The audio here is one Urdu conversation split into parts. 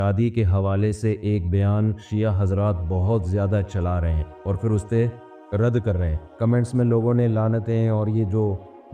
شادی کے حوالے سے ایک بیان شیعہ حضرات بہت زیادہ چلا رہے ہیں اور پھر اس پہ رد کر رہے ہیں۔ کمنٹس میں لوگوں نے لعنتیں اور یہ جو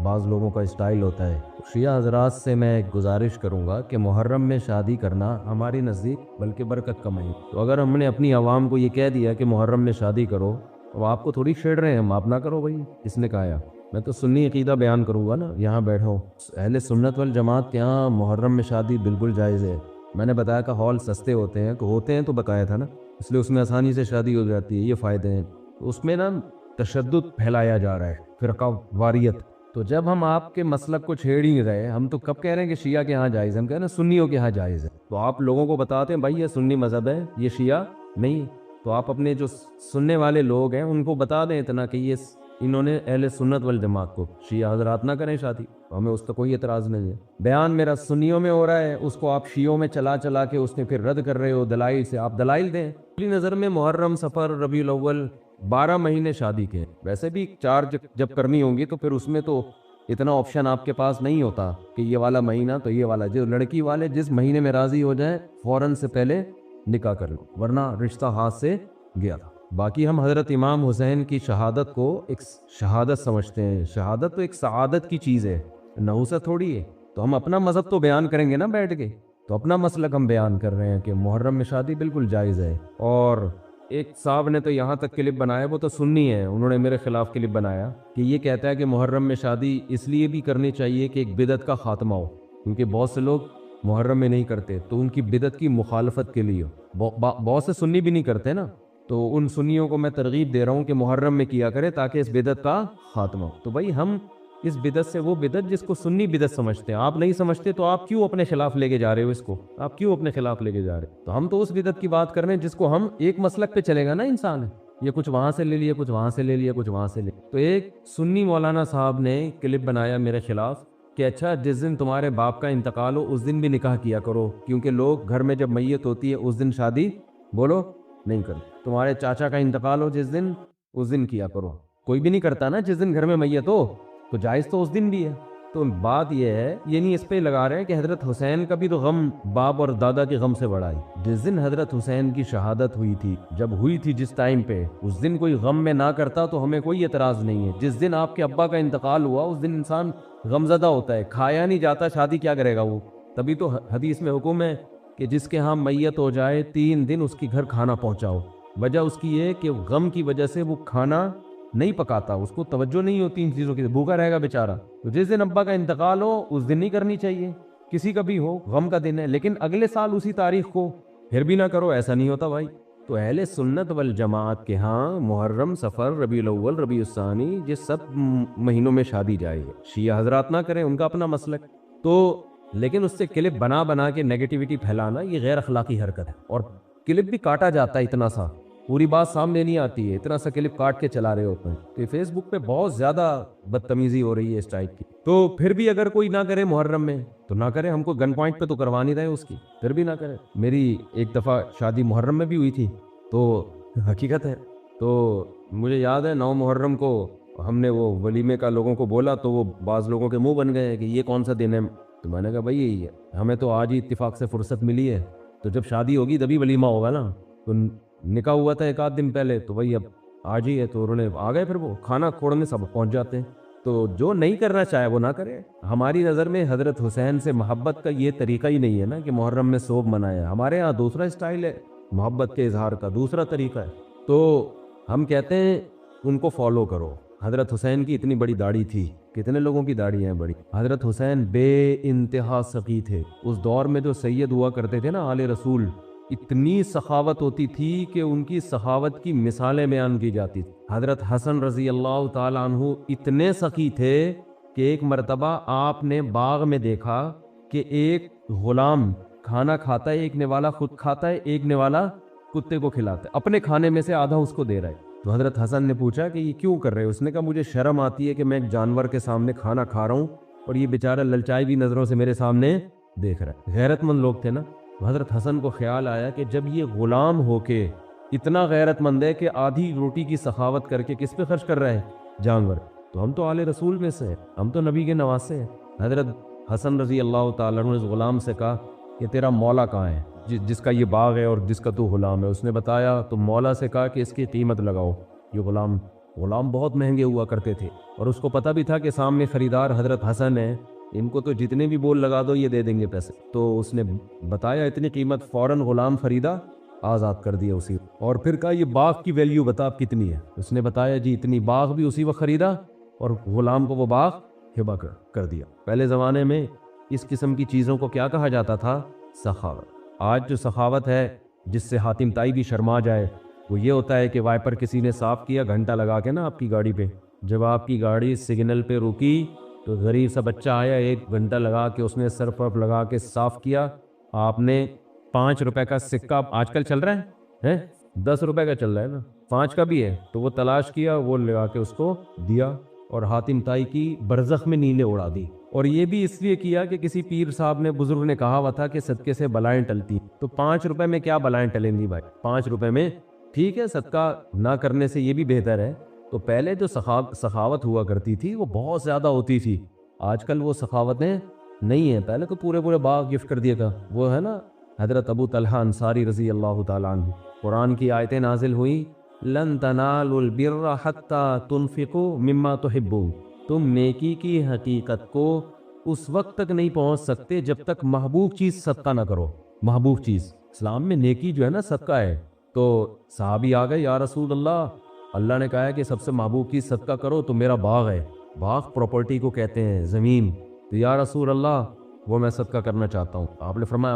بعض لوگوں کا اسٹائل ہوتا ہے، شیعہ حضرات سے میں ایک گزارش کروں گا کہ محرم میں شادی کرنا ہماری نزدیک بلکہ برکت کا مہینہ۔ تو اگر ہم نے اپنی عوام کو یہ کہہ دیا کہ محرم میں شادی کرو، تو آپ کو تھوڑی چھیڑ رہے ہیں ہم، آپ نہ کرو بھائی، کس نے کہا؟ میں تو سنی عقیدہ بیان کروں گا نا، یہاں بیٹھو۔ اہل سنت والجماعت کے یہاں محرم میں شادی بالکل جائز ہے۔ میں نے بتایا کہ ہال سستے ہوتے ہیں تو بقایا تھا نا، اس لیے اس میں آسانی سے شادی ہو جاتی ہے، یہ فائدے ہیں۔ اس میں نا تشدد پھیلایا جا رہا ہے، فرقہ واریت۔ تو جب ہم آپ کے مسلک کو چھیڑ ہی رہے، ہم تو کب کہہ رہے ہیں کہ شیعہ کے ہاں جائز ہے، ہم کہہ رہے ہیں سنیوں کے ہاں جائز ہے۔ تو آپ لوگوں کو بتاتے ہیں بھائی یہ سنی مذہب ہے، یہ شیعہ نہیں۔ تو آپ اپنے جو سننے والے لوگ ہیں ان کو بتا دیں اتنا کہ یہ انہوں نے اہل سنت والجماعت کو شیعہ حضرات نہ کریں شادی، ہمیں اس کا کوئی اعتراض نہیں ہے۔ بیان میرا سنیوں میں ہو رہا ہے، اس کو آپ شیعوں میں چلا کے اس نے پھر رد کر رہے ہو دلائل سے۔ آپ دلائل دیں۔ اپنی نظر میں محرم، صفر، ربیع الاول 12 مہینے شادی کے، ویسے بھی 4 جب کرنی ہوں گی تو پھر اس میں تو اتنا آپشن آپ کے پاس نہیں ہوتا کہ یہ والا مہینہ تو یہ والا۔ جو لڑکی والے جس مہینے میں راضی ہو جائیں فوراً سے پہلے نکاح کر لو، ورنہ رشتہ ہاتھ سے گیا تھا۔ باقی ہم حضرت امام حسین کی شہادت کو ایک شہادت سمجھتے ہیں۔ شہادت تو ایک سعادت کی چیز ہے، نحوست تھوڑی ہے۔ تو ہم اپنا مذہب تو بیان کریں گے نا بیٹھ کے، تو اپنا مسلک ہم بیان کر رہے ہیں کہ محرم میں شادی بالکل جائز ہے۔ اور ایک صاحب نے تو یہاں تک کلپ بنایا، وہ تو سنی ہے، انہوں نے میرے خلاف کلپ بنایا کہ یہ کہتا ہے کہ محرم میں شادی اس لیے بھی کرنی چاہیے کہ ایک بدعت کا خاتمہ ہو، کیونکہ بہت سے لوگ محرم میں نہیں کرتے تو ان کی بدعت کی مخالفت کے لیے بہت سے سنی بھی نہیں کرتے نا، تو ان سنیوں کو میں ترغیب دے رہا ہوں کہ محرم میں کیا کرے تاکہ اس بدعت کا خاتمہ ہو۔ تو بھائی ہم اس بدعت سے وہ بدعت جس کو سنی بدعت سمجھتے ہیں، آپ نہیں سمجھتے تو آپ کیوں اپنے خلاف لے کے جا رہے ہو اس کو؟ آپ کیوں اپنے خلاف لے کے جا رہے؟ تو ہم تو اس بدعت کی بات کر رہے ہیں جس کو ہم ایک مسلک پہ چلے گا نا انسان ہے، یہ کچھ وہاں سے لے لیا، کچھ وہاں سے لے لیا، کچھ وہاں سے لے۔ تو ایک سنی مولانا صاحب نے کلپ بنایا میرے خلاف کہ اچھا جس دن تمہارے باپ کا انتقال ہو اس دن بھی نکاح کیا کرو، کیونکہ لوگ گھر میں جب میت ہوتی ہے اس دن شادی بولو نہیں کرو۔ تمہارے چاچا کا انتقال ہو جس دن، اس دن کیا کرو۔ کوئی بھی نہیں کرتا نا جس دن گھر میں میت ہو، تو جائز تو اس دن بھی ہے۔ تو بات یہ ہے، یہ نہیں اس پہ لگا رہے ہیں کہ حضرت حسین کا بھی تو غم باپ اور دادا کے غم سے بڑا ہے۔ جس دن حضرت حسین کی شہادت ہوئی تھی، جب ہوئی تھی جس ٹائم پہ، اس دن کوئی غم میں نہ کرتا تو ہمیں کوئی اعتراض نہیں ہے۔ جس دن آپ کے ابا کا انتقال ہوا اس دن انسان غمزدہ ہوتا ہے، کھایا نہیں جاتا، شادی کیا کرے گا وہ؟ تبھی تو حدیث میں حکم ہے کہ جس کے ہاں میت ہو جائے 3 دن اس کی گھر کھانا پہنچاؤ۔ وجہ اس کی یہ کہ غم کی وجہ سے وہ کھانا نہیں پکاتا، اس کو توجہ نہیں ہوتی ان چیزوں کی، بھوکا رہے گا بیچارہ۔ تو جس دن ابا کا انتقال ہو اس دن نہیں کرنی چاہیے، کسی کا بھی ہو، غم کا دن ہے، لیکن اگلے سال اسی تاریخ کو پھر بھی نہ کرو، ایسا نہیں ہوتا بھائی۔ تو اہل سنت والجماعت کے ہاں محرم، صفر، ربیع الاول، ربیع الثانی، یہ سب مہینوں میں شادی جائے گی۔ شیعہ حضرات نہ کریں، ان کا اپنا مسلک۔ تو لیکن اس سے کلپ بنا کے نیگیٹیوٹی پھیلانا یہ غیر اخلاقی حرکت ہے، اور کلپ بھی کاٹا جاتا ہے اتنا سا، پوری بات سامنے نہیں آتی ہے، اتنا سا کلپ کاٹ کے چلا رہے ہوتے ہیں۔ تو فیس بک پہ بہت زیادہ بدتمیزی ہو رہی ہے اس ٹائپ کی۔ تو پھر بھی اگر کوئی نہ کرے محرم میں تو نہ کرے، ہم کو گن پوائنٹ پہ تو کروا نہیں رہے اس کی، پھر بھی نہ کرے۔ میری ایک دفعہ شادی محرم میں بھی ہوئی تھی، تو حقیقت ہے، تو مجھے یاد ہے 9 محرم کو ہم نے وہ ولیمے کا لوگوں کو بولا تو وہ بعض لوگوں کے منہ بن گئے کہ یہ کون سا دن ہے؟ تو میں نے کہا بھائی یہی ہے، ہمیں تو آج ہی اتفاق سے فرصت ملی ہے، تو جب شادی ہوگی تبھی ولیمہ ہوگا نا۔ تو نکاح ہوا تھا 1 آدھ دن پہلے، تو وہی اب آج ہی ہے، تو انہوں نے آ گئے، پھر وہ کھانا کھوڑنے سب پہنچ جاتے ہیں۔ تو جو نہیں کرنا چاہے وہ نہ کرے۔ ہماری نظر میں حضرت حسین سے محبت کا یہ طریقہ ہی نہیں ہے نا کہ محرم میں سوگ منائے۔ ہمارے ہاں دوسرا اسٹائل ہے محبت کے اظہار کا، دوسرا طریقہ ہے۔ تو ہم کہتے ہیں ان کو فالو کرو۔ حضرت حسین کی اتنی بڑی داڑھی تھی، کتنے لوگوں کی داڑھی ہیں بڑی۔ حضرت حسین بے انتہا سخی تھے۔ اس دور میں جو سید ہوا کرتے تھے نا آل رسول، اتنی سخاوت ہوتی تھی کہ ان کی سخاوت کی مثالیں بیان کی جاتی تھی۔ حضرت حسن رضی اللہ تعالیٰ عنہ اتنے سخی تھے کہ ایک مرتبہ آپ نے باغ میں دیکھا کہ ایک غلام کھانا کھاتا ہے، ایک نوالا خود کھاتا ہے، ایک نوالا کتے کو کھلاتا ہے، اپنے کھانے میں سے آدھا اس کو دے رہا ہے۔ تو حضرت حسن نے پوچھا کہ یہ کیوں کر رہے ہو؟ اس نے کہا مجھے شرم آتی ہے کہ میں ایک جانور کے سامنے کھانا کھا رہا ہوں اور یہ بیچارہ للچائی بھی نظروں سے میرے سامنے دیکھ رہا ہے۔ غیرت مند لوگ تھے نا۔ حضرت حسن کو خیال آیا کہ جب یہ غلام ہو کے اتنا غیرت مند ہے کہ آدھی روٹی کی سخاوت کر کے کس پہ خرچ کر رہا ہے؟ جانور۔ تو ہم تو آل رسول میں سے ہیں، ہم تو نبی کے نواسے ہیں۔ حضرت حسن رضی اللہ تعالیٰ عنہ نے اس غلام سے کہا کہ تیرا مولا کہاں ہے؟ جس کا یہ باغ ہے اور جس کا تو غلام ہے. اس نے بتایا تو مولا سے کہا کہ اس کی قیمت لگاؤ. یہ غلام بہت مہنگے ہوا کرتے تھے اور اس کو پتہ بھی تھا کہ سامنے خریدار حضرت حسن ہیں, ان کو تو جتنے بھی بول لگا دو یہ دے دیں گے پیسے. تو اس نے بتایا اتنی قیمت, فوراً غلام خریدا, آزاد کر دیا اسی. اور پھر کہا یہ باغ کی ویلیو بتا آپ کتنی ہے. اس نے بتایا جی اتنی. باغ بھی اسی وقت خریدا اور غلام کو وہ باغ ہبہ کر دیا. پہلے زمانے میں اس قسم کی چیزوں کو کیا کہا جاتا تھا؟ سخاوت. آج جو سخاوت ہے جس سے حاتم طائی بھی شرما جائے وہ یہ ہوتا ہے کہ وائپر کسی نے صاف کیا گھنٹہ لگا کے نا آپ کی گاڑی پہ, جب آپ کی گاڑی سگنل پہ رکی تو غریب سا بچہ آیا 1 گھنٹہ لگا کے اس نے سرف ورف لگا کے صاف کیا. آپ نے 5 روپے کا سکہ آج کل چل رہا ہے 10 روپے کا چل رہا ہے نا, 5 کا بھی ہے, تو وہ تلاش کیا, وہ لگا کے اس کو دیا اور حاتم طائی کی برزخ میں نیلیں اڑا دی. اور یہ بھی اس لیے کیا کہ کسی پیر صاحب نے, بزرگ نے کہا ہوا تھا کہ صدقے سے بلائیں ٹلتی. تو 5 روپے میں کیا بلائیں ٹلیں گی بھائی؟ 5 روپے میں ٹھیک ہے, صدقہ نہ کرنے سے یہ بھی بہتر ہے. تو پہلے جو سخاوت ہوا کرتی تھی وہ بہت زیادہ ہوتی تھی. آج کل وہ سخاوتیں نہیں ہیں. پہلے تو پورے باغ گفٹ کر دیا تھا. وہ ہے نا حضرت ابو طلحہ انصاری رضی اللہ تعالیٰ عنہ, قرآن کی آیتیں نازل ہوئی, لن تنالوا البر حتی تنفقوا مما تحبون. تم نیکی کی حقیقت کو اس وقت تک نہیں پہنچ سکتے جب تک محبوب چیز صدقہ نہ کرو. محبوب چیز اسلام میں نیکی جو ہے نا صدقہ ہے. تو صحابی آ گئے, یا رسول اللہ نے کہا ہے کہ سب سے محبوب چیز صدقہ کرو, تو میرا باغ ہے. باغ پراپرٹی کو کہتے ہیں, زمین. تو یا رسول اللہ وہ میں صدقہ کرنا چاہتا ہوں. آپ نے فرمایا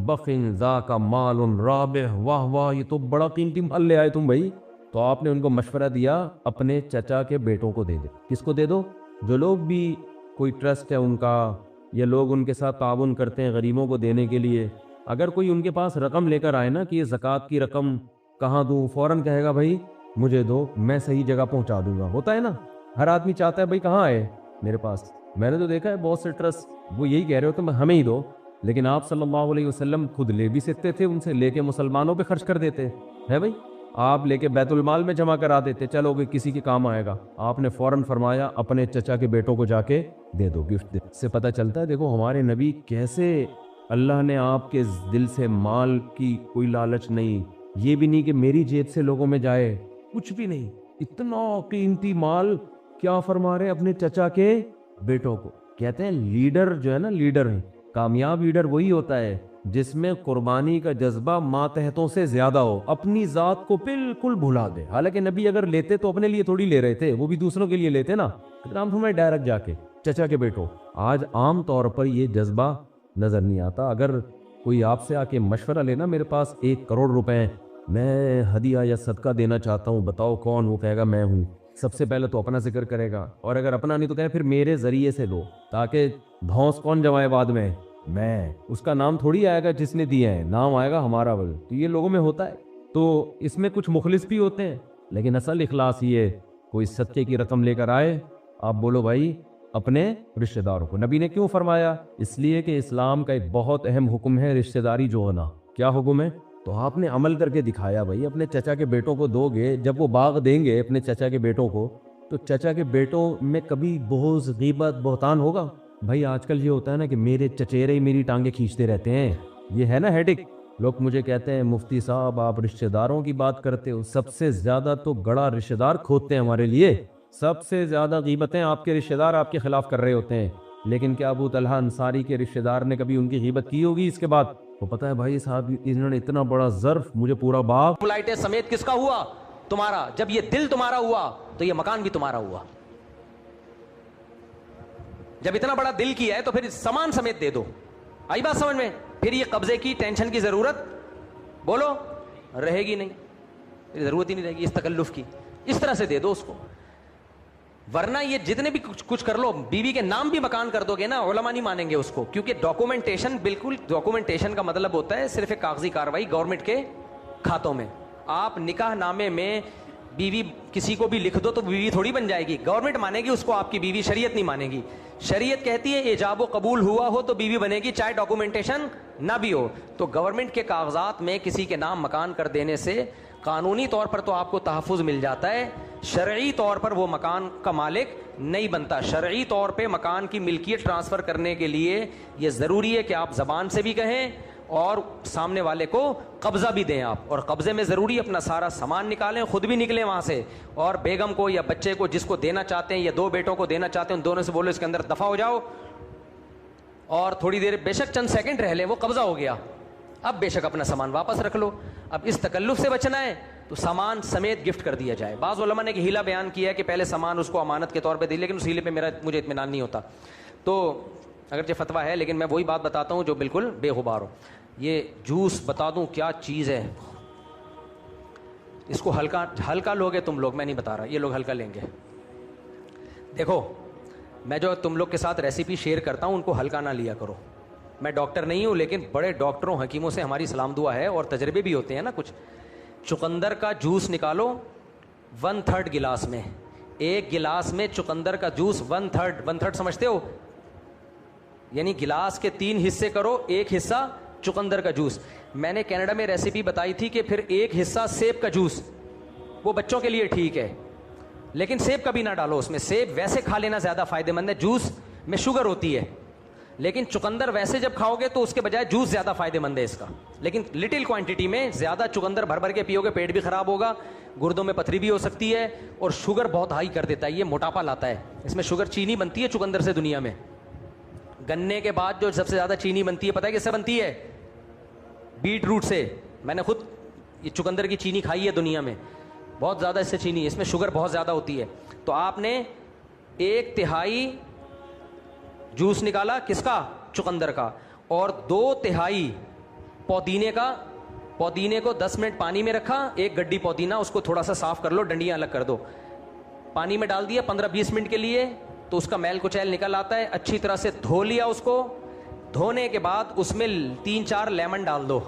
بخن ذاک مال رابح. واہ واہ, یہ تو بڑا قیمتی مال لے آئے تم بھائی. تو آپ نے ان کو مشورہ دیا اپنے چچا کے بیٹوں کو دے دے. کس کو دے دو؟ جو لوگ بھی کوئی ٹرسٹ ہے ان کا, یا لوگ ان کے ساتھ تعاون کرتے ہیں غریبوں کو دینے کے لیے, اگر کوئی ان کے پاس رقم لے کر آئے نا کہ یہ زکوٰۃ کی رقم کہاں دوں, فوراً کہے گا بھائی مجھے دو, میں صحیح جگہ پہنچا دوں گا. ہوتا ہے نا, ہر آدمی چاہتا ہے بھائی کہاں آئے میرے پاس. میں نے تو دیکھا ہے بہت سے ٹرسٹ وہ یہی کہہ رہے ہوتے ہیں ہمیں ہی دو, لیکن آپ صلی اللہ علیہ وسلم خود لے بھی سکتے تھے, ان سے لے کے مسلمانوں پہ خرچ کر دیتے ہے بھائی. آپ لے کے بیت المال میں جمع کرا دیتے, چلو کہ کسی کے کام آئے گا. آپ نے فوراً فرمایا اپنے چچا کے بیٹوں کو جا کے دے دو, گفٹ دے. اس سے پتہ چلتا ہے دیکھو ہمارے نبی کیسے, اللہ نے آپ کے دل سے مال کی کوئی لالچ نہیں, یہ بھی نہیں کہ میری جیب سے لوگوں میں جائے, کچھ بھی نہیں. اتنا قیمتی مال کیا فرما رہے اپنے چچا کے بیٹوں کو. کہتے ہیں لیڈر جو ہے نا, لیڈر ہے, کامیاب لیڈر وہی ہوتا ہے جس میں قربانی کا جذبہ ماتحتوں سے زیادہ ہو, اپنی ذات کو بالکل بھلا دے. حالانکہ نبی اگر لیتے تو اپنے لیے تھوڑی لے رہے تھے, وہ بھی دوسروں کے لیے لیتے نا. نام تمہیں ڈائریکٹ جا کے چچا کے بیٹوں. آج عام طور پر یہ جذبہ نظر نہیں آتا. اگر کوئی آپ سے آ کے مشورہ لینا, میرے پاس 1 کروڑ روپے ہیں, میں ہدیہ یا صدقہ دینا چاہتا ہوں, بتاؤ کون؟ وہ کہے گا میں ہوں. سب سے پہلے تو اپنا ذکر کرے گا, اور اگر اپنا نہیں تو کہے پھر میرے ذریعے سے لو, تاکہ دھونس کون جمائے بعد میں, میں. اس کا نام تھوڑی آئے گا جس نے دیا ہے, نام آئے گا ہمارا. تو یہ لوگوں میں ہوتا ہے. تو اس میں کچھ مخلص بھی ہوتے ہیں, لیکن اصل اخلاص یہ, کوئی صدقے کی رقم لے کر آئے, آپ بولو بھائی اپنے رشتہ داروں کو. نبی نے کیوں فرمایا؟ اس لیے کہ اسلام کا ایک بہت اہم حکم ہے رشتہ داری جوڑنا. کیا حکم ہے؟ تو آپ نے عمل کر کے دکھایا بھائی. اپنے چچا کے بیٹوں کو دو گے, جب وہ باغ دیں گے اپنے چچا کے بیٹوں کو, تو چچا کے بیٹوں میں کبھی بغض, غیبت, بہتان ہوگا؟ بھائی آج کل یہ ہوتا ہے نا کہ میرے چچیرے ہی میری ٹانگیں کھینچتے رہتے ہیں, یہ ہے نا ہیڈک. لوگ مجھے کہتے ہیں مفتی صاحب آپ رشتہ داروں کی بات کرتے ہو, سب سے زیادہ تو گڑا رشتہ دار کھودتے ہیں ہمارے لیے. سب سے زیادہ غیبتیں آپ کے رشتہ دار آپ کے خلاف کر رہے ہوتے ہیں. لیکن کیا ابو طلحہ انصاری کے رشتہ دار نے کبھی ان کی غیبت کی ہوگی اس کے بعد؟ وہ پتہ ہے بھائی صاحب انہوں نے اتنا بڑا ظرف مجھے پورا باغ. فلائٹیں سمیت کس کا ہوا؟ تمہارا. جب یہ دل تمہارا ہوا تو یہ مکان بھی تمہارا ہوا. جب اتنا بڑا دل کیا ہے تو پھر سامان سمیت دے دو. آئی بات سمجھ میں؟ پھر یہ قبضے کی ٹینشن کی ضرورت بولو رہے گی نہیں, ضرورت ہی نہیں رہے گی اس تکلف کی. اس طرح سے دے دو اس کو, ورنہ یہ جتنے بھی کچھ کر لو, بیوی کے نام بھی مکان کر دو گے نا, علماء نہیں مانیں گے اس کو. کیونکہ ڈاکومنٹیشن, بالکل ڈاکومنٹیشن کا مطلب ہوتا ہے صرف ایک کاغذی کاروائی گورنمنٹ کے کھاتوں میں. آپ نکاح نامے میں بیوی کسی کو بھی لکھ دو تو بیوی تھوڑی بن جائے گی, گورنمنٹ مانے گی اس کو آپ کی بیوی, شریعت نہیں مانے گی. شریعت کہتی ہے ایجاب و قبول ہوا ہو تو بیوی بنے گی, چاہے ڈاکومنٹیشن نہ بھی ہو. تو گورنمنٹ کے کاغذات میں کسی کے نام مکان کر دینے سے قانونی طور پر تو آپ کو تحفظ مل جاتا ہے, شرعی طور پر وہ مکان کا مالک نہیں بنتا. شرعی طور پہ مکان کی ملکیت ٹرانسفر کرنے کے لیے یہ ضروری ہے کہ آپ زبان سے بھی کہیں اور سامنے والے کو قبضہ بھی دیں آپ, اور قبضے میں ضروری اپنا سارا سامان نکالیں, خود بھی نکلیں وہاں سے, اور بیگم کو یا بچے کو جس کو دینا چاہتے ہیں یا 2 بیٹوں کو دینا چاہتے ہیں ان دونوں سے بولو اس کے اندر دفع ہو جاؤ, اور تھوڑی دیر بے شک چند سیکنڈ رہ لیں, وہ قبضہ ہو گیا, اب بے شک اپنا سامان واپس رکھ لو. اب اس تکلف سے بچنا ہے تو سامان سمیت گفٹ کر دیا جائے. بعض علماء نے ایک ہیلا بیان کیا ہے کہ پہلے سامان اس کو امانت کے طور پہ دی, لیکن اس ہیلے پہ مجھے اطمینان نہیں ہوتا, تو اگرچہ فتویٰ ہے لیکن میں وہی بات بتاتا ہوں جو بالکل بے غبار ہو. یہ جوس بتا دوں کیا چیز ہے, اس کو ہلکا لوگے تم لوگ, میں نہیں بتا رہا, یہ لوگ ہلکا لیں گے. دیکھو میں جو تم لوگ کے ساتھ ریسیپی شیئر کرتا ہوں ان کو ہلکا نہ لیا کرو. میں ڈاکٹر نہیں ہوں لیکن بڑے ڈاکٹروں حکیموں سے ہماری سلام دعا ہے اور تجربے بھی ہوتے ہیں نا کچھ. چقندر کا جوس نکالو 1/3 گلاس میں, 1 گلاس میں چقندر کا جوس 1/3 سمجھتے ہو, یعنی گلاس کے 3 حصے کرو, 1 حصہ چقندر کا جوس. میں نے کینیڈا میں ریسیپی بتائی تھی کہ پھر 1 حصہ سیب کا جوس, وہ بچوں کے لیے ٹھیک ہے لیکن سیب کبھی نہ ڈالو اس میں, سیب ویسے کھا لینا زیادہ فائدہ مند ہے, جوس میں شوگر ہوتی ہے, لیکن چقندر ویسے جب کھاؤ گے تو اس کے بجائے جوس زیادہ فائدہ مند ہے اس کا, لیکن لٹل کوانٹٹی میں. زیادہ چقندر بھر کے پیو گے پیٹ بھی خراب ہوگا, گردوں میں پتھری بھی ہو سکتی ہے, اور شوگر بہت ہائی کر دیتا ہے, یہ موٹاپا لاتا ہے. اس میں شوگر چینی بنتی ہے چقندر سے دنیا میں. گنے کے بعد جو سب سے زیادہ چینی بنتی ہے پتہ ہے کس سے بنتی ہے؟ بیٹ روٹ سے. میں نے خود یہ چقندر کی چینی کھائی ہے دنیا میں, بہت زیادہ اس سے چینی, اس میں شوگر بہت زیادہ ہوتی ہے. تو آپ نے 1/3 جوس نکالا کس کا؟ چقندر کا, اور 2/3 پودینے کا. پودینے کو 10 منٹ پانی میں رکھا, 1 گڈی پودینہ, اس کو تھوڑا سا صاف کر لو, ڈنڈیاں الگ کر دو, پانی میں ڈال دیا 15-20 منٹ کے لیے, تو اس کا میل کچیل نکل آتا ہے. اچھی طرح سے دھو لیا اس کو, دھونے کے بعد اس میں 3-4 لیمن ڈال دو.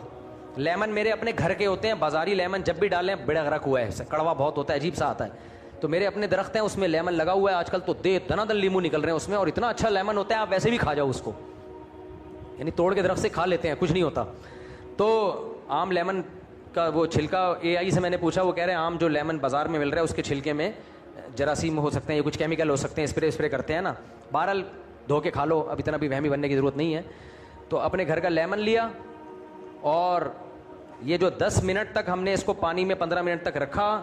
لیمن میرے اپنے گھر کے ہوتے ہیں, بازاری لیمن جب بھی ڈالیں بڑا غرق ہوا ہے, کڑوا بہت ہوتا ہے, عجیب سا آتا ہے. تو میرے اپنے درخت ہیں اس میں لیمن لگا ہوا ہے, آج کل تو دنا دن لیمو نکل رہے ہیں اس میں, اور اتنا اچھا لیمن ہوتا ہے آپ ویسے بھی کھا جاؤ اس کو, یعنی توڑ کے درخت سے کھا لیتے ہیں, کچھ نہیں ہوتا. تو عام لیمن کا وہ چھلکا, AI سے میں نے پوچھا, وہ کہہ رہے ہیں عام جو لیمن بازار میں مل رہا ہے اس کے چھلکے میں جراثیم ہو سکتے ہیں یا کچھ کیمیکل ہو سکتے ہیں, اسپرے کرتے ہیں نا. بہرحال دھو کے کھا لو, اب اتنا بھی وہمی بننے کی ضرورت نہیں ہے. تو اپنے گھر کا لیمن لیا, اور یہ جو 10 منٹ تک ہم نے اس کو پانی میں 15 منٹ تک رکھا,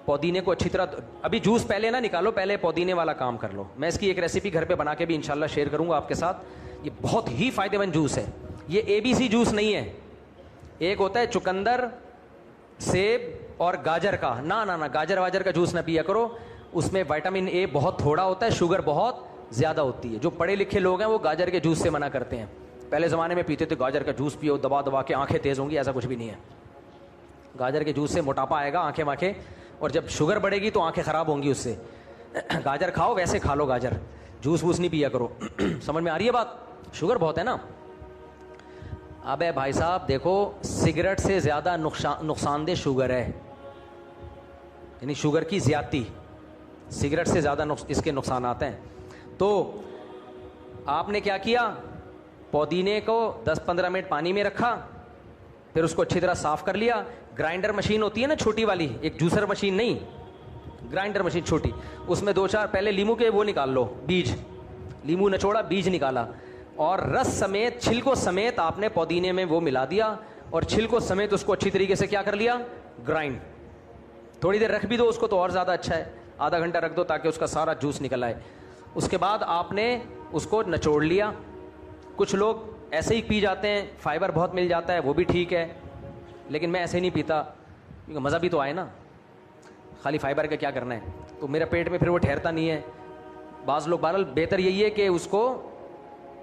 پودینے کو اچھی طرح, ابھی جوس پہلے نہ نکالو, پہلے پودینے والا کام کر لو. میں اس کی ایک ریسیپی گھر پہ بنا کے بھی انشاءاللہ شیئر کروں گا آپ کے ساتھ. یہ بہت ہی فائدہ مند جوس ہے, یہ ABC جوس نہیں ہے. ایک ہوتا ہے چقندر, سیب اور گاجر کا, نہ گاجر واجر کا جوس نہ پیا کرو, اس میں وٹامن A بہت تھوڑا ہوتا ہے, شوگر بہت زیادہ ہوتی ہے. جو پڑھے لکھے لوگ ہیں وہ گاجر کے جوس سے منع کرتے ہیں. پہلے زمانے میں پیتے تھے گاجر کا جوس پیو, دبا کے آنکھیں تیز ہوں گی, ایسا کچھ بھی نہیں ہے. گاجر کے جوس سے موٹاپا آئے گا, آنکھیں, اور جب شوگر بڑھے گی تو آنکھیں خراب ہوں گی اس سے. گاجر کھاؤ, ویسے کھا لو گاجر, جوس ووس نہیں پیا کرو. سمجھ میں آ رہی ہے بات؟ شوگر بہت ہے نا. اب بھائی صاحب دیکھو, سگریٹ سے زیادہ نقصان دہ شوگر ہے, یعنی شوگر کی زیادتی سگریٹ سے زیادہ اس کے نقصانات ہیں. تو آپ نے کیا کیا, پودینے کو 10-15 منٹ پانی میں رکھا, پھر اس کو اچھی طرح صاف کر لیا. گرائنڈر مشین ہوتی ہے نا چھوٹی والی, ایک جوسر مشین نہیں, گرائنڈر مشین چھوٹی, اس میں 2-4 پہلے لیمو کے وہ نکال لو, بیج, لیمو نچوڑا, بیج نکالا, اور رس سمیت, چھلکوں سمیت آپ نے پودینے میں وہ ملا دیا, اور چھلکوں سمیت اس کو اچھی طریقے سے کیا کر لیا, گرائنڈ. تھوڑی دیر رکھ بھی دو اس کو تو اور زیادہ اچھا ہے, آدھا گھنٹہ رکھ دو تاکہ اس کا سارا جوس نکل آئے. اس کے بعد آپ نے اس کو نچوڑ لیا. کچھ لوگ ایسے ہی پی جاتے ہیں, فائبر بہت مل جاتا ہے, وہ بھی ٹھیک ہے, لیکن میں ایسے نہیں پیتا کیونکہ مزہ بھی تو آئے نا, خالی فائبر کا کیا کرنا ہے, تو میرا پیٹ میں پھر وہ ٹھہرتا نہیں ہے. بعض لوگ بہرحال بہتر یہی ہے کہ اس کو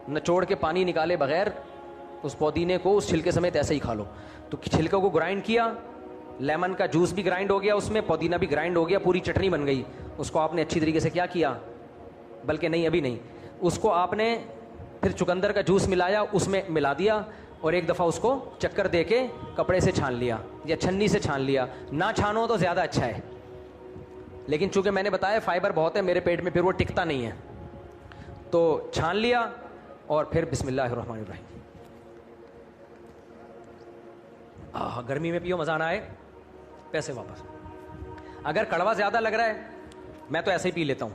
نچوڑ کے پانی نکالے بغیر اس پودینے کو اس چھلکے سمیت ایسے ہی کھا لو. تو چھلکوں کو گرائنڈ کیا, لیمن کا جوس بھی گرائنڈ ہو گیا, اس میں پودینہ بھی گرائنڈ ہو گیا, پوری چٹنی بن گئی. اس کو آپ نے اچھی طریقے سے کیا کیا, بلکہ نہیں ابھی نہیں, اس کو آپ نے پھر چقندر کا جوس ملایا, اس میں ملا دیا, اور ایک دفعہ اس کو چکر دے کے کپڑے سے چھان لیا یا چھنی سے چھان لیا. نہ چھانو تو زیادہ اچھا ہے, لیکن چونکہ میں نے بتایا فائبر بہت ہے میرے پیٹ میں, پھر وہ ٹکتا نہیں ہے. تو چھان لیا, اور پھر بسم اللہ الرحمن الرحیم. گرمی میں پیو, مزہ نہ آئے پیسے واپس. اگر کڑوا زیادہ لگ رہا ہے, میں تو ایسے ہی پی لیتا ہوں,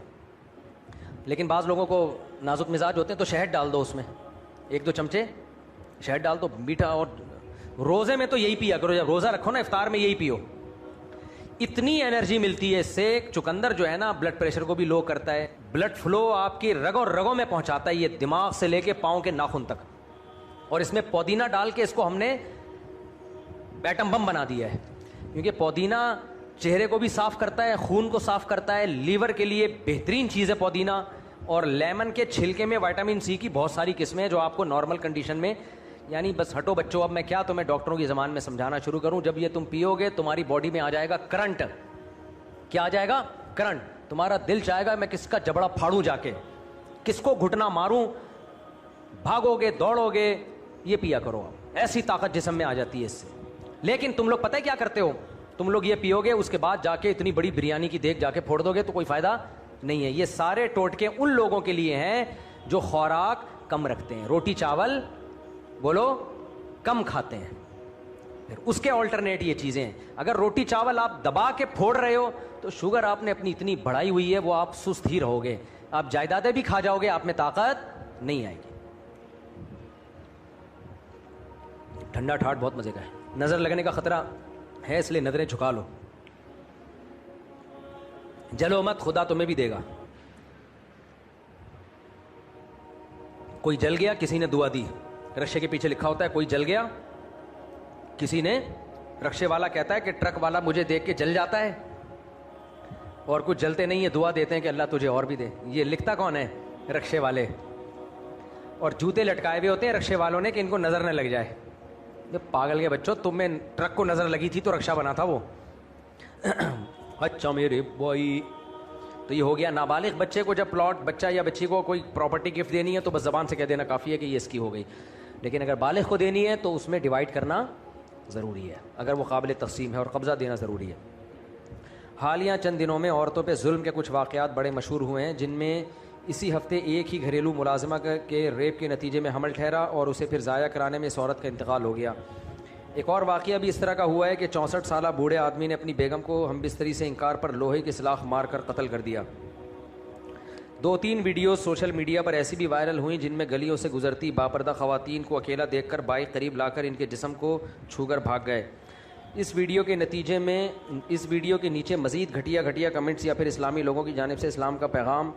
لیکن بعض لوگوں کو نازک مزاج ہوتے ہیں تو شہد ڈال دو اس میں, 1-2 چمچے شہد ڈال دو, میٹھا. اور روزے میں تو یہی پیا کرو, جب روزہ رکھو نا افطار میں یہی پیو, اتنی انرجی ملتی ہے اس سے. چقندر جو ہے نا بلڈ پریشر کو بھی لو کرتا ہے, بلڈ فلو آپ کی رگوں میں پہنچاتا ہے, یہ دماغ سے لے کے پاؤں کے ناخن تک. اور اس میں پودینہ ڈال کے اس کو ہم نے ایٹم بم بنا دیا ہے, کیونکہ پودینہ چہرے کو بھی صاف کرتا ہے, خون کو صاف کرتا ہے, لیور کے لیے بہترین چیز ہے پودینہ. اور لیمن کے چھلکے میں وٹامن سی کی بہت ساری قسمیں ہیں جو آپ کو نارمل کنڈیشن میں, یعنی بس ہٹو بچوں, اب میں کیا تمہیں ڈاکٹروں کی زبان میں سمجھانا شروع کروں. جب یہ تم پیو گے تمہاری باڈی میں آ جائے گا کرنٹ. کیا آ جائے گا؟ کرنٹ. تمہارا دل چاہے گا میں کس کا جبڑا پھاڑوں جا کے, کس کو گھٹنا ماروں. بھاگو گے, دوڑو گے, یہ پیا کرو آپ, ایسی طاقت جسم میں آ جاتی ہے اس سے. لیکن تم لوگ پتہ ہے کیا کرتے ہو, تم لوگ یہ پیو گے, اس کے بعد جا کے اتنی بڑی بریانی کی دیگ جا کے پھوڑ دو گے, تو کوئی فائدہ نہیں ہے. یہ سارے ٹوٹکے ان لوگوں کے لیے ہیں جو خوراک کم رکھتے ہیں, روٹی چاول بولو کم کھاتے ہیں. پھر اس کے آلٹرنیٹ یہ چیزیں ہیں. اگر روٹی چاول آپ دبا کے پھوڑ رہے ہو تو شوگر آپ نے اپنی اتنی بڑھائی ہوئی ہے, وہ آپ سست ہی رہو گے, آپ جائیدادیں بھی کھا جاؤ گے, آپ میں طاقت نہیں آئے گی. ٹھنڈا ٹھاٹ بہت مزے کا ہے. نظر لگنے کا خطرہ ہے اس لیے نظریں جھکا لو. جلو مت, خدا تمہیں بھی دے گا. کوئی جل گیا, کسی نے دعا دی, رکشے کے پیچھے لکھا ہوتا ہے کوئی جل گیا, کسی نے, رکشے والا کہتا ہے کہ ٹرک والا مجھے دیکھ کے جل جاتا ہے, اور کچھ جلتے نہیں ہے, دعا دیتے ہیں کہ اللہ تجھے اور بھی دے. یہ لکھتا کون ہے؟ رکشے والے. اور جوتے لٹکائے ہوئے ہوتے ہیں رکشے والوں نے کہ ان کو نظر نہ لگ جائے. پاگل کے بچوں, تمہیں ٹرک کو نظر لگی تھی تو رکشہ بنا تھا وہ. اچھا میرے بھائی, تو یہ ہو گیا. نابالغ بچے کو جب پلاٹ, بچہ یا بچی کو کوئی پراپرٹی گفٹ دینی ہے تو بس زبان سے کہہ دینا کافی ہے کہ یہ اس کی ہو گئی. لیکن اگر بالغ کو دینی ہے تو اس میں ڈیوائڈ کرنا ضروری ہے, اگر وہ قابل تقسیم ہے, اور قبضہ دینا ضروری ہے. حالیہ چند دنوں میں عورتوں پہ ظلم کے کچھ واقعات بڑے مشہور ہوئے ہیں, جن میں اسی ہفتے ایک ہی گھریلو ملازمہ کے ریپ کے نتیجے میں حمل ٹھہرا اور اسے پھر ضائع کرانے میں اس عورت کا انتقال ہو گیا. ایک اور واقعہ بھی اس طرح کا ہوا ہے کہ 64 سالہ بوڑھے آدمی نے اپنی بیگم کو ہم بستری سے انکار پر لوہے کی سلاخ مار کر قتل کر دیا. 2-3 ویڈیوز سوشل میڈیا پر ایسی بھی وائرل ہوئیں جن میں گلیوں سے گزرتی باپردہ خواتین کو اکیلا دیکھ کر بائک قریب لا کر ان کے جسم کو چھو کر بھاگ گئے. اس ویڈیو کے نیچے مزید گھٹیا کمنٹس یا پھر اسلامی لوگوں کی جانب سے اسلام کا پیغام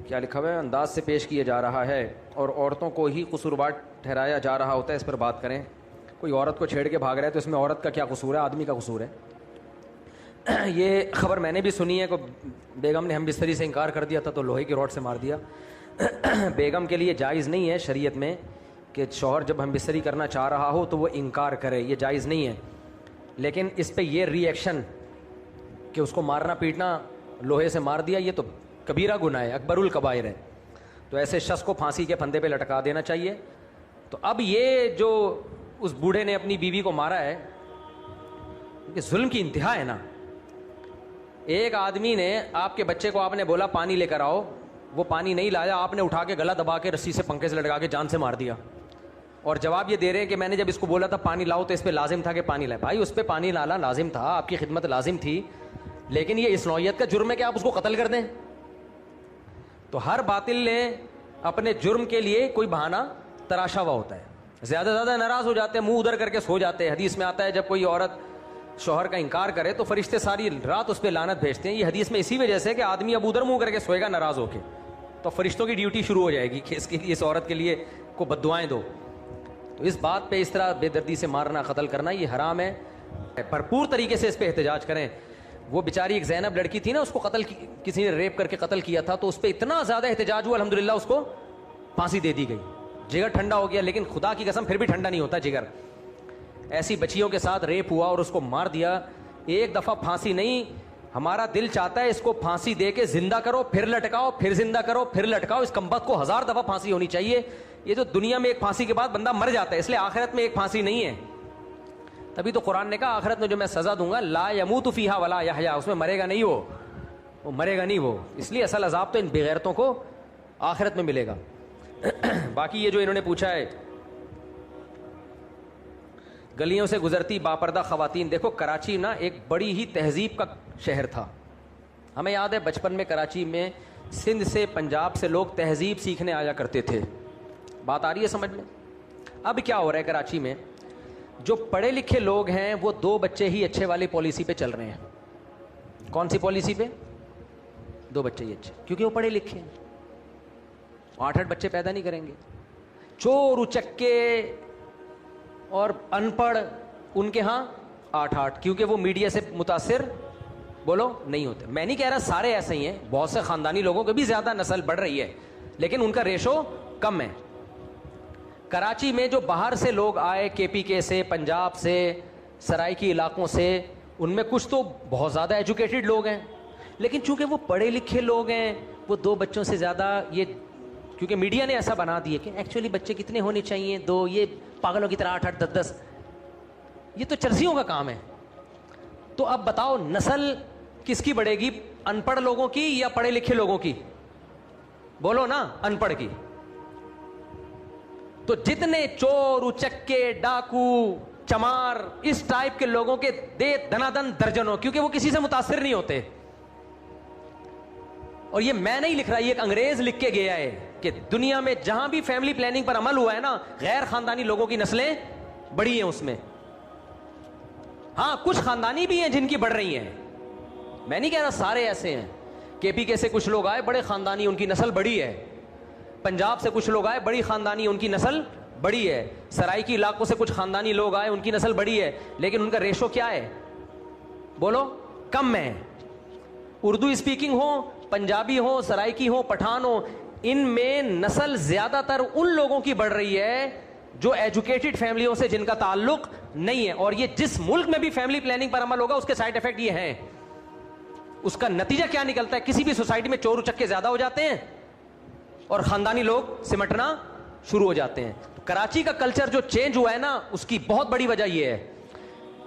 کیا لکھا ہوا ہے انداز سے پیش کیا جا رہا ہے, اور عورتوں کو ہی قصوروار ٹھہرایا جا رہا ہوتا ہے. اس پر بات کریں. کوئی عورت کو چھیڑ کے بھاگ رہا ہے تو اس میں عورت کا کیا قصور ہے, آدمی کا قصور ہے. یہ خبر میں نے بھی سنی ہے کہ بیگم نے ہم بستری سے انکار کر دیا تھا تو لوہے کی روڈ سے مار دیا. بیگم کے لیے جائز نہیں ہے شریعت میں کہ شوہر جب ہم بستری کرنا چاہ رہا ہو تو وہ انکار کرے, یہ جائز نہیں ہے. لیکن اس پہ یہ ری ایکشن کہ اس کو مارنا پیٹنا, لوہے سے مار دیا, یہ تو کبیرہ گناہ ہے, اکبر الکبائر ہے. تو ایسے شخص کو پھانسی کے پھندے پہ لٹکا دینا چاہیے. تو اب یہ جو اس بوڑھے نے اپنی بیوی کو مارا ہے, یہ ظلم کی انتہا ہے نا. ایک آدمی نے آپ کے بچے کو, آپ نے بولا پانی لے کر آؤ, وہ پانی نہیں لایا, آپ نے اٹھا کے گلا دبا کے رسی سے پنکھے سے لٹکا کے جان سے مار دیا. اور جواب یہ دے رہے ہیں کہ میں نے جب اس کو بولا تھا پانی لاؤ تو اس پہ لازم تھا کہ پانی لائے. بھائی اس پہ پانی لانا لازم تھا, آپ کی خدمت لازم تھی, لیکن یہ اس نوعیت کا جرم ہے کہ آپ اس کو قتل کر دیں. تو ہر باطل نے اپنے جرم کے لیے کوئی بہانہ تراشا ہوا ہوتا ہے. زیادہ زیادہ ناراض ہو جاتے ہیں, منہ ادھر کر کے سو جاتے ہیں. حدیث میں آتا ہے جب کوئی عورت شوہر کا انکار کرے تو فرشتے ساری رات اس پہ لعنت بھیجتے ہیں. یہ حدیث میں اسی وجہ سے کہ آدمی اب ادھر منہ کر کے سوئے گا ناراض ہو کے, تو فرشتوں کی ڈیوٹی شروع ہو جائے گی کہ اس کے لیے, اس عورت کے لیے کو بددعائیں دو. تو اس بات پہ اس طرح بے دردی سے مارنا, قتل کرنا یہ حرام ہے. بھرپور طریقے سے اس پہ احتجاج کریں. وہ بیچاری ایک زینب لڑکی تھی نا, اس کو قتل کسی نے ریپ کر کے قتل کیا تھا, تو اس پہ اتنا زیادہ احتجاج ہوا, الحمدللہ اس کو پھانسی دے دی گئی. جگر ٹھنڈا ہو گیا, لیکن خدا کی قسم پھر بھی ٹھنڈا نہیں ہوتا جگر. ایسی بچیوں کے ساتھ ریپ ہوا اور اس کو مار دیا. ایک دفعہ پھانسی نہیں, ہمارا دل چاہتا ہے اس کو پھانسی دے کے زندہ کرو, پھر لٹکاؤ, پھر زندہ کرو, پھر لٹکاؤ. اس کمبخت کو 1000 دفعہ پھانسی ہونی چاہیے. یہ تو دنیا میں ایک پھانسی کے بعد بندہ مر جاتا ہے, اس لیے آخرت میں ایک پھانسی نہیں ہے. تبھی تو قرآن نے کہا آخرت میں جو میں سزا دوں گا لا یموت فیہا ولا یحیا, اس میں مرے گا نہیں, وہ مرے گا نہیں وہ. اس لیے اصل عذاب تو ان بغیرتوں کو آخرت میں ملے گا. باقی یہ جو انہوں نے پوچھا ہے گلیوں سے گزرتی باپردہ خواتین, دیکھو کراچی نا ایک بڑی ہی تہذیب کا شہر تھا. ہمیں یاد ہے بچپن میں کراچی میں سندھ سے, پنجاب سے لوگ تہذیب سیکھنے آیا کرتے تھے. بات آ رہی ہے سمجھ میں؟ اب کیا ہو رہا ہے کراچی میں, جو پڑھے لکھے لوگ ہیں وہ 2 بچے ہی اچھے والی پالیسی پہ چل رہے ہیں. کون سی پالیسی پہ؟ 2 بچے ہی اچھے, کیونکہ وہ پڑھے لکھے ہیں. 8 بچے پیدا نہیں کریں گے. چور اچکے اور ان پڑھ ان کے ہاں 8, کیونکہ وہ میڈیا سے متاثر بولو نہیں ہوتے. میں نہیں کہہ رہا سارے ایسے ہی ہیں, بہت سے خاندانی لوگوں کے بھی زیادہ نسل بڑھ رہی ہے, لیکن ان کا ریشو کم ہے. کراچی میں جو باہر سے لوگ آئے, کے پی کے سے, پنجاب سے, سرائکی علاقوں سے, ان میں کچھ تو بہت زیادہ ایجوکیٹڈ لوگ ہیں, لیکن چونکہ وہ پڑھے لکھے لوگ ہیں وہ 2 بچوں سے زیادہ, یہ کیونکہ میڈیا نے ایسا بنا دیا کہ ایکچولی بچے کتنے ہونے چاہیے 2, یہ پاگلوں کی طرح 8, 10, یہ تو چرسیوں کا کام ہے. تو اب بتاؤ نسل کس کی بڑھے گی, ان پڑھ لوگوں کی یا پڑھے لکھے لوگوں کی؟ بولو نا, ان پڑھ کی. تو جتنے چور اچکے ڈاکو چمار اس ٹائپ کے لوگوں کے دے دنادن درجنوں, کیونکہ وہ کسی سے متاثر نہیں ہوتے. اور یہ میں نہیں لکھ رہا, یہ ایک انگریز لکھ کے گیا ہے کہ دنیا میں جہاں بھی فیملی پلاننگ پر عمل ہوا ہے نا, غیر خاندانی لوگوں کی نسلیں بڑی ہیں اس میں. ہاں کچھ خاندانی بھی ہیں جن کی بڑھ رہی ہیں, میں نہیں کہہ رہا سارے ایسے ہیں. کے پی کے سے کچھ لوگ آئے بڑے خاندانی, ان کی نسل بڑی ہے. پنجاب سے کچھ لوگ آئے بڑی خاندانی, ان کی نسل بڑی ہے. سرائکی علاقوں سے کچھ خاندانی لوگ آئے, ان کی نسل بڑی ہے, لیکن ان کا ریشو کیا ہے بولو؟ کم ہے. اردو اسپیکنگ ہو, پنجابی ہو, سرائکی ہو, پٹھان ہو, ان میں نسل زیادہ تر ان لوگوں کی بڑھ رہی ہے جو ایجوکیٹڈ فیملیوں سے جن کا تعلق نہیں ہے. اور یہ جس ملک میں بھی فیملی پلاننگ پر عمل ہوگا اس کے سائڈ افیکٹ یہ ہیں. اس کا نتیجہ کیا نکلتا ہے؟ کسی بھی سوسائٹی میں چور اچکے زیادہ ہو جاتے ہیں اور خاندانی لوگ سمٹنا شروع ہو جاتے ہیں. کراچی کا کلچر جو چینج ہوا ہے نا, اس کی بہت بڑی وجہ یہ ہے.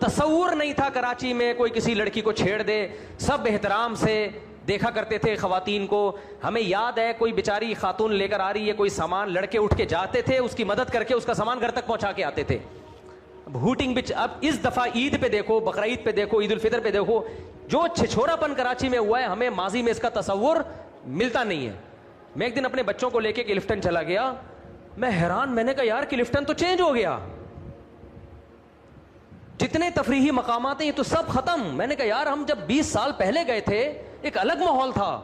تصور نہیں تھا کراچی میں کوئی کسی لڑکی کو چھیڑ دے, سب احترام سے دیکھا کرتے تھے خواتین کو. ہمیں یاد ہے کوئی بیچاری خاتون لے کر آ رہی ہے کوئی سامان, لڑکے اٹھ کے جاتے تھے اس کی مدد کر کے اس کا سامان گھر تک پہنچا کے آتے تھے. ہوٹنگ بچ اب اس دفعہ عید پہ دیکھو, بقرعید پہ دیکھو, عید الفطر پہ دیکھو, جو چھچھورا پن کراچی میں ہوا ہے ہمیں ماضی میں اس کا تصور ملتا نہیں ہے. میں ایک دن اپنے بچوں کو لے کے کلفٹن چلا گیا, میں حیران, میں نے کہا یار کلفٹن تو چینج ہو گیا, جتنے تفریحی مقامات ہیں یہ تو سب ختم. میں نے کہا یار ہم جب 20 سال پہلے گئے تھے ایک الگ ماحول تھا,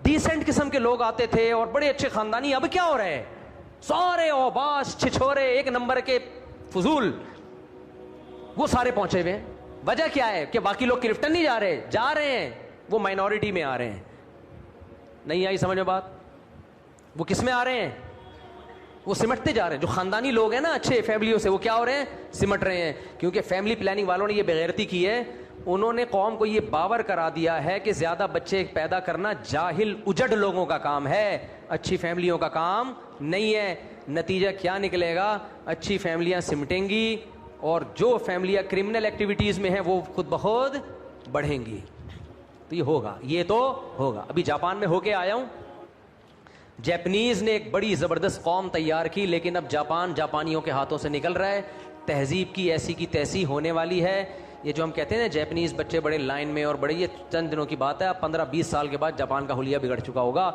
ڈیسنٹ قسم کے لوگ آتے تھے اور بڑے اچھے خاندانی. اب کیا ہو رہا ہے؟ سارے اوباش چھچھورے ایک نمبر کے فضول وہ سارے پہنچے ہوئے ہیں. وجہ کیا ہے کہ باقی لوگ کلفٹن نہیں جا رہے ہیں, وہ مائنورٹی میں آ رہے ہیں. نہیں آئی سمجھ میں بات؟ وہ کس میں آ رہے ہیں؟ وہ سمٹتے جا رہے ہیں. جو خاندانی لوگ ہیں نا اچھے فیملیوں سے, وہ کیا ہو رہے ہیں؟ سمٹ رہے ہیں. کیونکہ فیملی پلاننگ والوں نے یہ بغیرتی کی ہے, انہوں نے قوم کو یہ باور کرا دیا ہے کہ زیادہ بچے پیدا کرنا جاہل اجڑ لوگوں کا کام ہے, اچھی فیملیوں کا کام نہیں ہے. نتیجہ کیا نکلے گا؟ اچھی فیملیاں سمٹیں گی اور جو فیملیاں کرمنل ایکٹیویٹیز میں ہیں وہ خود بخود بڑھیں گی. تو یہ ہوگا, یہ تو ہوگا. ابھی جاپان میں ہو کے آیا ہوں, جاپنیز نے ایک بڑی زبردست قوم تیار کی, لیکن اب جاپان جاپانیوں کے ہاتھوں سے نکل رہا ہے. تہذیب کی ایسی کی تیسی ہونے والی ہے. یہ جو ہم کہتے ہیں نا جاپنیز بچے بڑے لائن میں اور بڑے, یہ چند دنوں کی بات ہے. اب 15-20 سال کے بعد جاپان کا حلیہ بگڑ چکا ہوگا.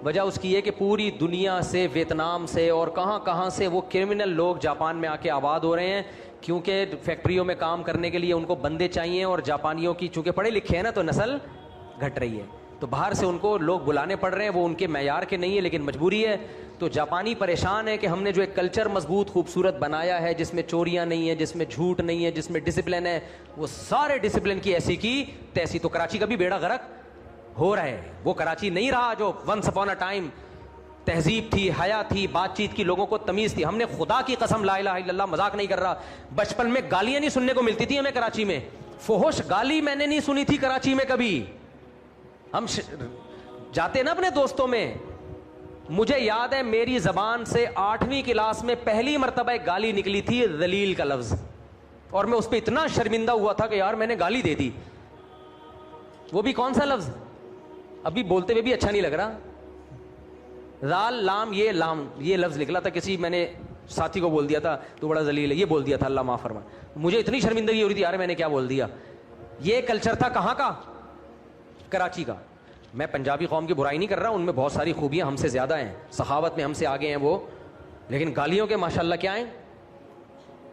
وجہ اس کی یہ کہ پوری دنیا سے, ویتنام سے اور کہاں کہاں سے وہ کرمنل لوگ جاپان میں آ کے آباد ہو رہے ہیں, کیونکہ فیکٹریوں میں کام کرنے کے لیے ان کو بندے چاہیے, اور جاپانیوں کی چونکہ پڑھے لکھے ہیں نا تو نسل گھٹ رہی ہے, تو باہر سے ان کو لوگ بلانے پڑ رہے ہیں. وہ ان کے معیار کے نہیں ہے لیکن مجبوری ہے. تو جاپانی پریشان ہے کہ ہم نے جو ایک کلچر مضبوط خوبصورت بنایا ہے, جس میں چوریاں نہیں ہیں, جس میں جھوٹ نہیں ہے, جس میں ڈسپلن ہے, وہ سارے ڈسپلن کی ایسی کی تیسی. تو کراچی کا بھی بیڑا غرق ہو رہا ہے. وہ کراچی نہیں رہا جو ونس اپون اے ٹائم تہذیب تھی, حیا تھی, بات چیت کی, لوگوں کو تمیز تھی. ہم نے خدا کی قسم, لا الہ الا اللہ, مذاق نہیں کر رہا, بچپن میں گالیاں نہیں سننے کو ملتی تھی ہمیں کراچی میں. فحش گالی میں نے نہیں سنی تھی کراچی میں کبھی. ہم جاتے نا اپنے دوستوں میں, مجھے یاد ہے میری زبان سے 8ویں کلاس میں پہلی مرتبہ ایک گالی نکلی تھی, ذلیل کا لفظ, اور میں اس پہ اتنا شرمندہ ہوا تھا کہ یار میں نے گالی دے دی. وہ بھی کون سا لفظ, ابھی بولتے ہوئے بھی اچھا نہیں لگ رہا. رال لام, یہ لفظ نکلا تھا. کسی میں نے ساتھی کو بول دیا تھا تو بڑا ذلیل ہے, یہ بول دیا تھا, اللہ معاف فرما. مجھے اتنی شرمندگی ہو رہی تھی یار میں نے کیا بول دیا. یہ کلچر تھا کہاں کا؟ کراچی کا. میں پنجابی قوم کی برائی نہیں کر رہا, ان میں بہت ساری خوبیاں ہم سے زیادہ ہیں, سخاوت میں ہم سے آگے ہیں وہ, لیکن گالیوں کے ماشاءاللہ کیا ہیں,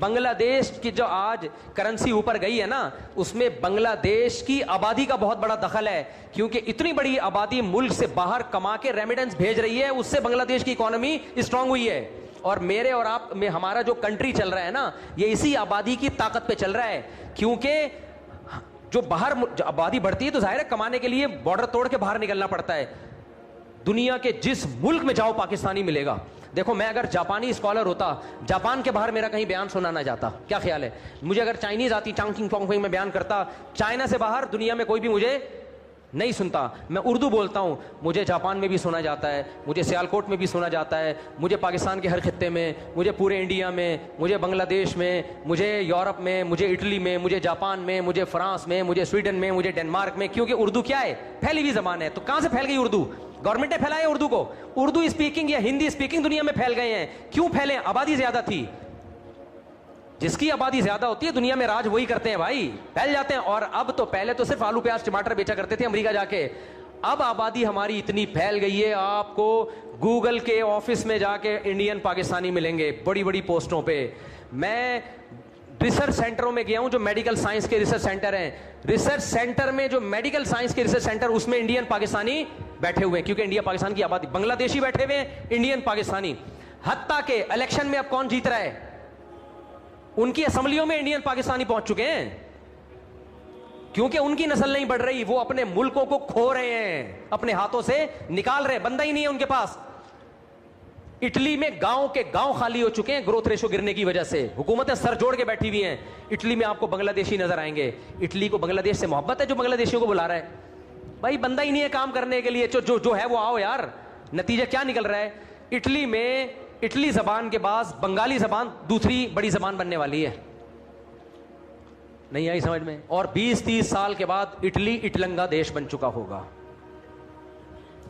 بنگلہ دیش کی جو آج کرنسی اوپر گئی ہے نا, اس میں بنگلہ دیش کی آبادی کا بہت بڑا دخل ہے, کیونکہ اتنی بڑی آبادی ملک سے باہر کما کے ریمیڈنس بھیج رہی ہے, اس سے بنگلہ دیش کی اکانومی اسٹرانگ ہوئی ہے. اور میرے اور آپ میں ہمارا جو کنٹری چل رہا ہے نا, یہ اسی آبادی کی طاقت پہ چل رہا ہے. کیونکہ جو باہر آبادی بڑھتی ہے تو ظاہر ہے کمانے کے لیے بارڈر توڑ کے باہر نکلنا پڑتا ہے. دنیا کے جس ملک میں جاؤ پاکستانی ملے گا. دیکھو میں اگر جاپانی اسکالر ہوتا, جاپان کے باہر میرا کہیں بیان سنا نہ جاتا. کیا خیال ہے, مجھے اگر چائنیز آتی چانگ پونگ میں بیان کرتا, چائنا سے باہر دنیا میں کوئی بھی مجھے نہیں سنتا. میں اردو بولتا ہوں, مجھے جاپان میں بھی سنا جاتا ہے, مجھے سیالکوٹ میں بھی سنا جاتا ہے, مجھے پاکستان کے ہر خطے میں, مجھے پورے انڈیا میں, مجھے بنگلہ دیش میں, مجھے یورپ میں, مجھے اٹلی میں, مجھے جاپان میں, مجھے فرانس میں, مجھے سویڈن میں, مجھے ڈنمارک میں. کیونکہ اردو کیا ہے, پھیلی ہوئی زبان ہے. تو کہاں سے پھیل گئی اردو؟ گورنمنٹ نے پھیلایا اردو کو. اردو اسپیکنگ یا ہندی اسپیکنگ دنیا میں پھیل گئے ہیں. کیوں پھیلے؟ آبادی زیادہ تھی. جس کی آبادی زیادہ ہوتی ہے دنیا میں راج وہی کرتے ہیں بھائی, پھیل جاتے ہیں. اور اب تو پہلے تو صرف آلو پیاز ٹماٹر بیچا کرتے تھے امریکہ جا کے, اب آبادی ہماری اتنی پھیل گئی ہے, آپ کو گوگل کے آفس میں جا کے انڈین پاکستانی ملیں گے بڑی بڑی پوسٹوں پہ. میں ریسرچ سینٹروں میں گیا ہوں جو میڈیکل سائنس کے ریسرچ سینٹر ہیں, ریسرچ سینٹر میں جو میڈیکل سائنس کے ریسرچ سینٹر, اس میں انڈین پاکستانی بیٹھے ہوئے ہیں. کیونکہ انڈیا پاکستان کی آبادی, بنگلہ دیشی بیٹھے ہوئے ہیں, انڈین پاکستانی. حتیٰ کہ الیکشن میں اب کون جیت رہا ہے, ان کی اسمبلیوں میں انڈین پاکستانی پہنچ چکے ہیں. کیونکہ ان کی نسل نہیں بڑھ رہی, وہ اپنے ملکوں کو کھو رہے ہیں, اپنے ہاتھوں سے نکال رہے ہیں, بندہ ہی نہیں ہے ان کے پاس. اٹلی میں گاؤں کے گاؤں خالی ہو چکے ہیں گروتھ ریشو گرنے کی وجہ سے. حکومتیں سر جوڑ کے بیٹھی ہوئی ہیں. اٹلی میں آپ کو بنگلہ دیشی نظر آئیں گے. اٹلی کو بنگلہ دیش سے محبت ہے جو بنگلہ دیشیوں کو بلا رہا ہے. بھائی بندہ ہی نہیں ہے کام کرنے کے لیے, جو ہے وہ آؤ یار. نتیجہ کیا نکل رہا ہے, اٹلی میں اٹلی زبان کے بعد بنگالی زبان دوسری بڑی زبان بننے والی ہے. نہیں آئی سمجھ میں؟ اور 20-30 سال کے بعد اٹلی اٹلنگا دیش بن چکا ہوگا.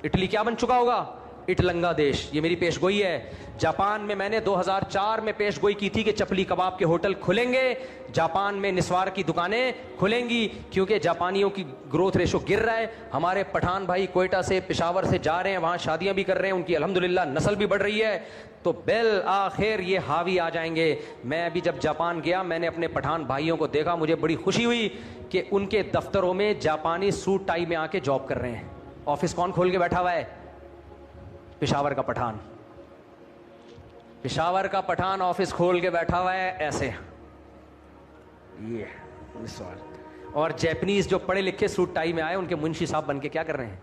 اٹلی کیا بن چکا ہوگا؟ اٹلنگا دیش. یہ میری پیش گوئی ہے. جاپان میں نے 2004 میں پیش گوئی کی تھی کہ چپلی کباب کے ہوٹل کھلیں گے, جاپان میں نسوار کی دکانیں کھلیں گی, کیونکہ جاپانیوں کی گروتھ ریشو گر رہا ہے. ہمارے پٹھان بھائی کوئٹہ سے پشاور سے جا رہے ہیں, وہاں شادیاں بھی کر رہے ہیں, ان کی الحمدللہ نسل بھی بڑھ رہی ہے. تو بالآخر یہ حاوی آ جائیں گے. میں ابھی جب جاپان گیا, میں نے اپنے پٹھان بھائیوں کو دیکھا, مجھے بڑی خوشی ہوئی کہ ان کے دفتروں میں جاپانی سوٹ ٹائی میں آ کے جاب کر رہے ہیں. آفس کون کھول کے بیٹھا ہوا ہے؟ پشاور کا پٹھان. پشاور کا پٹھان آفس کھول کے بیٹھا ہوا ہے ایسے, یہ. اور جیپنیز جو پڑھے لکھے سوٹ ٹائی میں آئے, ان کے منشی صاحب بن کے کیا کر رہے ہیں؟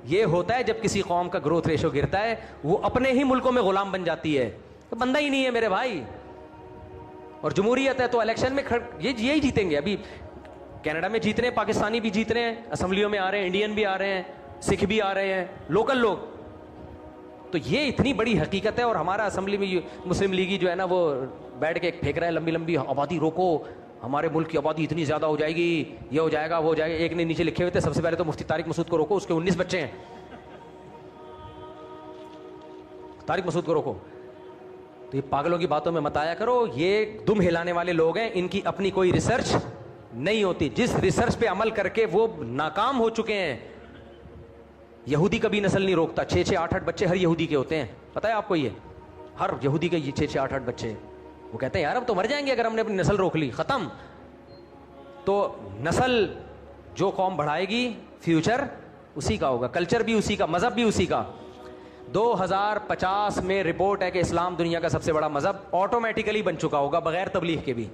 یہ ہوتا ہے جب کسی قوم کا گروتھ ریشو گرتا ہے, وہ اپنے ہی ملکوں میں غلام بن جاتی ہے. تو بندہ ہی نہیں ہے میرے بھائی. اور جمہوریت ہے تو الیکشن میں یہی جیتیں گے. ابھی کینیڈا میں جیت رہے ہیں, پاکستانی بھی جیت رہے ہیں, اسمبلیوں میں آ رہے ہیں, انڈین بھی آ رہے ہیں, سکھ بھی آ رہے ہیں, لوکل لوگ. تو یہ اتنی بڑی حقیقت ہے. اور ہمارا اسمبلی میں مسلم لیگی جو ہے نا, وہ بیٹھ کے پھینک رہا ہے لمبی لمبی آبادی روکو, ہمارے ملک کی آبادی اتنی زیادہ ہو جائے گی, یہ ہو جائے گا, وہ ہو جائے گا. ایک نے نیچے لکھے ہوئے تھے, سب سے پہلے تو مفتی طارق مسعود کو روکو, اس کے 19 بچے ہیں. طارق مسعود کو روکو. تو یہ پاگلوں کی باتوں میں مت آیا کرو. یہ دم ہلانے والے لوگ ہیں, ان کی اپنی کوئی ریسرچ نہیں ہوتی. جس ریسرچ پہ عمل کر کے وہ ناکام ہو چکے ہیں. یہودی کبھی نسل نہیں روکتا. 6-6 8-8 بچے ہر یہودی کے ہوتے ہیں, پتہ ہے آپ کو؟ یہ ہر یہودی کے 6-6 8-8 بچے. وہ کہتے ہیں یار اب تو مر جائیں گے اگر ہم نے اپنی نسل روک لی, ختم. تو نسل جو قوم بڑھائے گی, فیوچر اسی کا ہوگا, کلچر بھی اسی کا, مذہب بھی اسی کا. 2050 میں رپورٹ ہے کہ اسلام دنیا کا سب سے بڑا مذہب آٹومیٹیکلی بن چکا ہوگا بغیر تبلیغ کے بھی.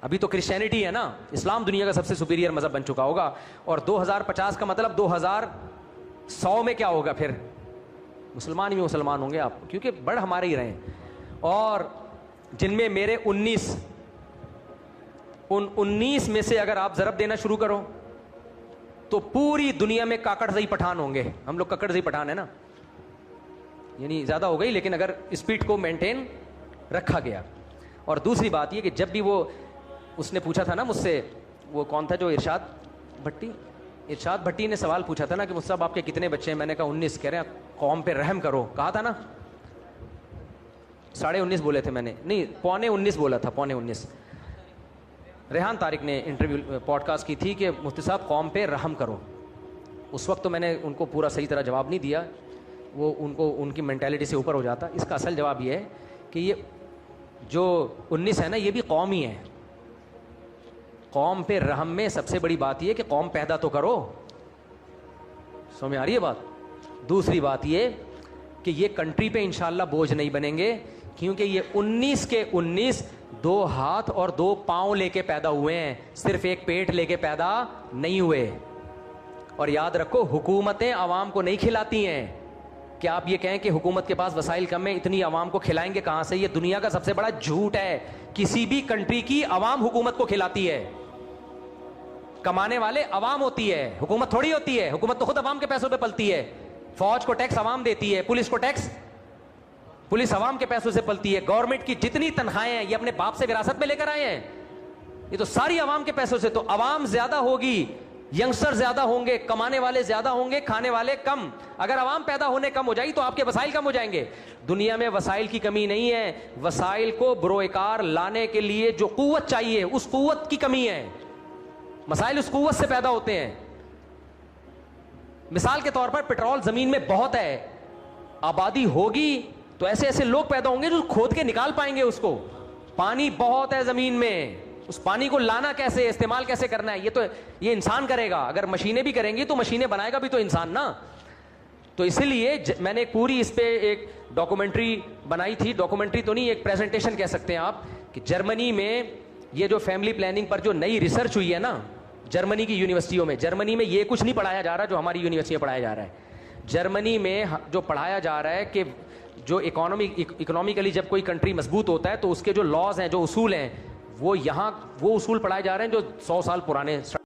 ابھی تو کرسچینٹی ہے نا, اسلام دنیا کا سب سے سپیریئر مذہب بن چکا ہوگا. اور 2050 کا مطلب 2100 میں کیا ہوگا پھر؟ مسلمان ہی مسلمان ہوں گے آپ, کیونکہ بڑھ ہمارے ہی رہے ہیں. اور جن میں میرے 19 میں سے اگر آپ ضرب دینا شروع کرو تو پوری دنیا میں کاکڑزئی پٹھان ہوں گے. ہم لوگ ککڑزئی پٹھان ہے نا, یعنی زیادہ ہو گئی, لیکن اگر اسپیڈ کو مینٹین رکھا گیا. اور دوسری بات یہ کہ جب بھی وہ, اس نے پوچھا تھا نا مجھ سے, وہ کون تھا جو ارشاد بھٹی نے سوال پوچھا تھا نا کہ مجھ صاحب آپ کے کتنے بچے ہیں؟ میں نے کہا 19. کہہ رہے ہیں قوم پہ رحم کرو. کہا تھا نا 19.5 بولے تھے میں نے, نہیں 19.25 بولا تھا, 19.25. ریحان طارق نے انٹرویو پوڈ کاسٹ کی تھی کہ مفتی صاحب قوم پہ رحم کرو. اس وقت تو میں نے ان کو پورا صحیح طرح جواب نہیں دیا, وہ ان کی مینٹیلٹی سے اوپر ہو جاتا. اس کا اصل جواب یہ ہے کہ یہ جو 19 ہے نا یہ بھی قوم ہی ہے. قوم پہ رحم میں سب سے بڑی بات یہ کہ قوم پیدا تو کرو. سمجھ میں آ رہی ہے بات؟ دوسری بات یہ کہ یہ کنٹری پہ انشاءاللہ بوجھ نہیں بنیں گے, کیونکہ یہ 19 کے 19 2 ہاتھ اور 2 پاؤں لے کے پیدا ہوئے ہیں, صرف ایک پیٹ لے کے پیدا نہیں ہوئے. اور یاد رکھو حکومتیں عوام کو نہیں کھلاتی ہیں. کہ آپ یہ کہیں کہ حکومت کے پاس وسائل کم ہیں, اتنی عوام کو کھلائیں گے کہاں سے؟ یہ دنیا کا سب سے بڑا جھوٹ ہے. کسی بھی کنٹری کی عوام حکومت کو کھلاتی ہے. کمانے والے عوام ہوتی ہے, حکومت تھوڑی ہوتی ہے. حکومت تو خود عوام کے پیسوں پہ پلتی ہے. فوج کو ٹیکس عوام دیتی ہے, پولیس کو ٹیکس پولیس عوام کے پیسوں سے پلتی ہے. گورنمنٹ کی جتنی تنخواہیں ہیں یہ اپنے باپ سے وراثت میں لے کر آئے ہیں, یہ تو ساری عوام کے پیسوں سے. تو عوام زیادہ ہوگی, ینگسٹر زیادہ ہوں گے, کمانے والے زیادہ ہوں گے, کھانے والے کم. اگر عوام پیدا ہونے کم ہو جائے گی تو آپ کے وسائل کم ہو جائیں گے. دنیا میں وسائل کی کمی نہیں ہے, وسائل کو بروئکار لانے کے لیے جو قوت چاہیے اس قوت کی کمی ہے. مسائل اس قوت سے پیدا ہوتے ہیں. مثال کے طور پر پٹرول زمین میں بہت ہے, آبادی ہوگی تو ایسے ایسے لوگ پیدا ہوں گے جو کھود کے نکال پائیں گے اس کو. پانی بہت ہے زمین میں, اس پانی کو لانا کیسے, استعمال کیسے کرنا ہے, یہ انسان کرے گا. اگر مشینیں بھی کریں گی تو مشینیں بنائے گا بھی تو انسان نا. تو اسی لیے میں نے پوری اس پہ ایک ڈاکومنٹری بنائی تھی. ڈاکومنٹری تو نہیں, ایک پریزنٹیشن کہہ سکتے ہیں آپ, کہ جرمنی میں یہ جو فیملی پلاننگ پر جو نئی ریسرچ ہوئی ہے نا جرمنی کی یونیورسٹیوں میں, جرمنی میں یہ کچھ نہیں پڑھایا جا رہا جو ہماری یونیورسٹی میں پڑھایا جا رہا ہے. جرمنی میں جو پڑھایا جا رہا ہے کہ جو اکنامکلی جب کوئی کنٹری مضبوط ہوتا ہے تو اس کے جو لاز ہیں, جو اصول ہیں, وہ یہاں وہ اصول پڑھائے جا رہے ہیں جو 100 سال پرانے